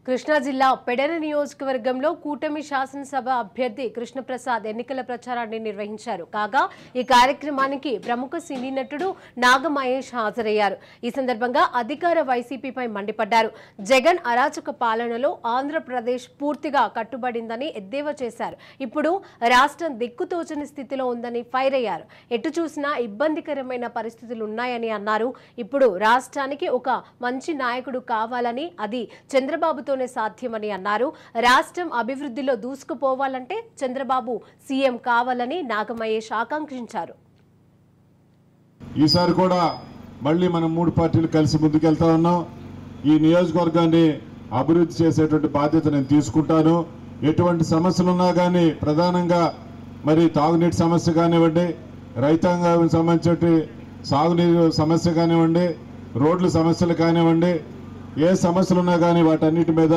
కృష్ణా జిల్లా పెడన నియోజకవర్గంలో కూటమి శాసనసభ అభ్యర్థి కృష్ణప్రసాద్ ఎన్నికల ప్రచారాన్ని నిర్వహించారు. కాగా ఈ కార్యక్రమానికి ప్రముఖ సినీ నటుడు నాగమహేష్ హాజరయ్యారు. ఈ సందర్భంగా అధికార వైసీపీపై మండిపడ్డారు. జగన్ అరాచక పాలనలో ఆంధ్రప్రదేశ్ పూర్తిగా కట్టుబడిందని ఎద్దేవా చేశారు. ఇప్పుడు రాష్ట్రం దిక్కుతోచని స్థితిలో ఉందని ఫైర్ అయ్యారు. ఎటు చూసినా ఇబ్బందికరమైన పరిస్థితులు ఉన్నాయని అన్నారు. ఇప్పుడు రాష్ట్రానికి ఒక మంచి నాయకుడు కావాలని, అది చంద్రబాబుతో సాధ్యమని అన్నారు. రాష్ట్రం అభివృద్ధిలో దూసుకుపోవాలంటే చంద్రబాబు సీఎం కావాలని నాగమహేష్ ఆకాంక్షించారు. ఈసారి కూడా మళ్ళీ మనం మూడు పార్టీలు కలిసి ముందుకెళ్తా ఉన్నాం. ఈ నియోజకవర్గాన్ని అభివృద్ధి చేసేటువంటి బాధ్యత నేను తీసుకుంటాను. ఎటువంటి సమస్యలు ఉన్నా కానీ ప్రధానంగా మరి తాగునీటి సమస్య కానివ్వండి, రైతాంగానికి సంబంధించి సాగునీరు సమస్య కానివ్వండి, రోడ్ల సమస్యలు కానివ్వండి, ఏ సమస్యలు ఉన్నా కానీ వాటన్నిటి మీద